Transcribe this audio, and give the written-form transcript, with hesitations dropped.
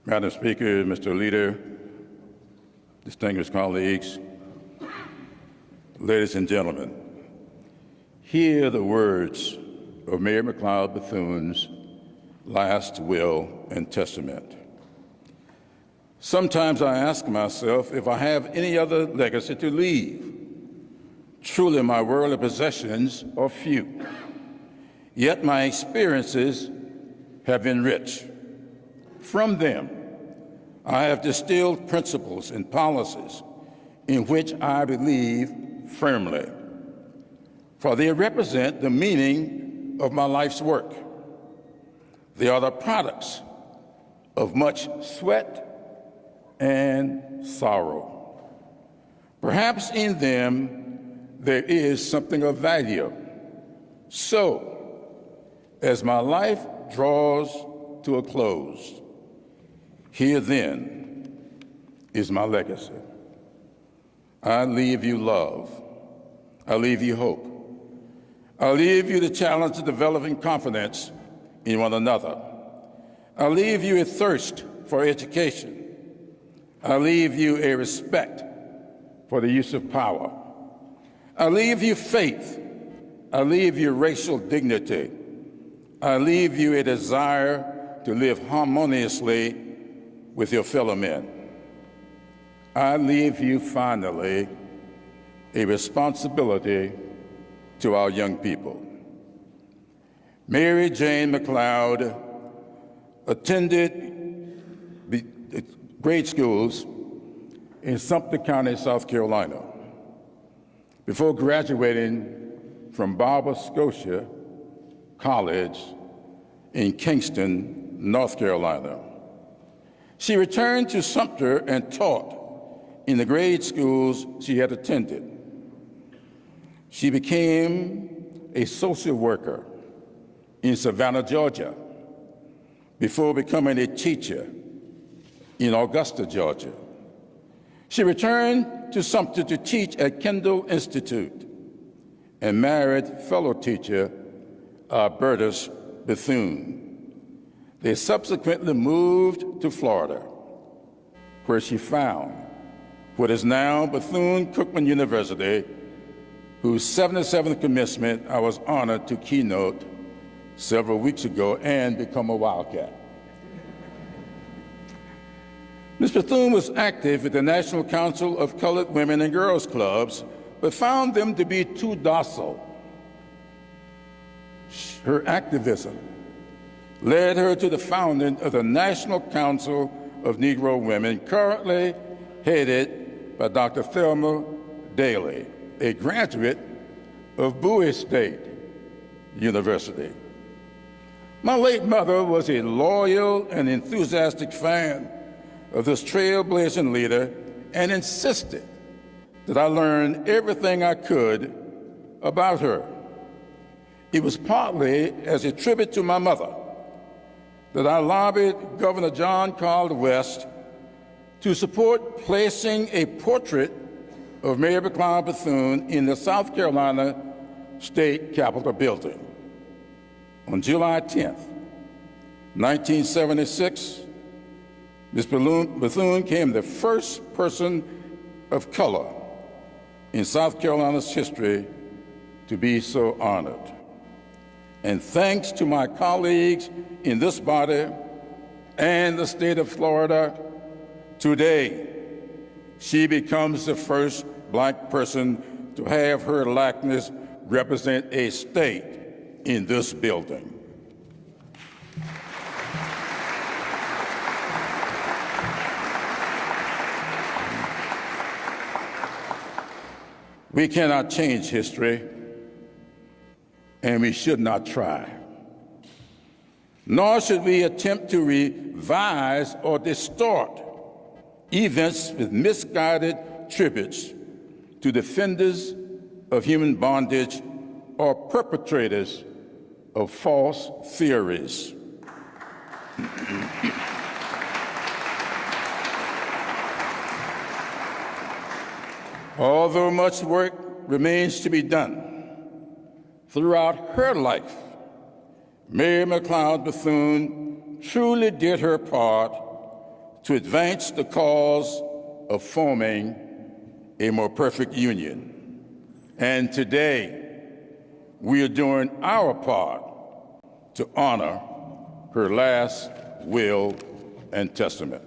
Madam Speaker, Mr. Leader, distinguished colleagues, ladies and gentlemen, hear the words of Mayor McLeod Bethune's last will and testament. Sometimes I ask myself if I have any other legacy to leave. Truly, my worldly possessions are few, yet my experiences have been rich. From them, I have distilled principles and policies in which I believe firmly, for they represent the meaning of my life's work. They are the products of much sweat and sorrow. Perhaps in them there is something of value. So, as my life draws to a close, here then is my legacy. I leave you love. I leave you hope. I leave you the challenge of developing confidence in one another. I leave you a thirst for education. I leave you a respect for the use of power. I leave you faith. I leave you racial dignity. I leave you a desire to live harmoniously with your fellow men. I leave you, finally, a responsibility to our young people. Mary Jane McLeod attended grade schools in Sumter County, South Carolina, before graduating from Barber Scotia College in Kingston, North Carolina. She returned to Sumter and taught in the grade schools she had attended. She became a social worker in Savannah, Georgia, before becoming a teacher in Augusta, Georgia. She returned to Sumter to teach at Kendall Institute and married fellow teacher Albertus Bethune. They subsequently moved to Florida, where she found what is now Bethune-Cookman University, whose 77th commencement I was honored to keynote several weeks ago and become a Wildcat. Ms. Bethune was active with the National Council of Colored Women and Girls Clubs, but found them to be too docile. Her activism led her to the founding of the National Council of Negro Women, currently headed by Dr. Thelma Daly, a graduate of Bowie State University. My late mother was a loyal and enthusiastic fan of this trailblazing leader and insisted that I learn everything I could about her. It was partly as a tribute to my mother that I lobbied Governor John Carl West to support placing a portrait of Mayor McLeod Bethune in the South Carolina State Capitol building. On July 10th, 1976, Ms. Bethune became the first person of color in South Carolina's history to be so honored. And thanks to my colleagues in this body and the state of Florida, today she becomes the first Black person to have her likeness represent a state in this building. We cannot change history, and we should not try. Nor should we attempt to revise or distort events with misguided tributes to defenders of human bondage or perpetrators of false theories. Although much work remains to be done, throughout her life, Mayor McLeod Bethune truly did her part to advance the cause of forming a more perfect union. And today, we are doing our part to honor her last will and testament.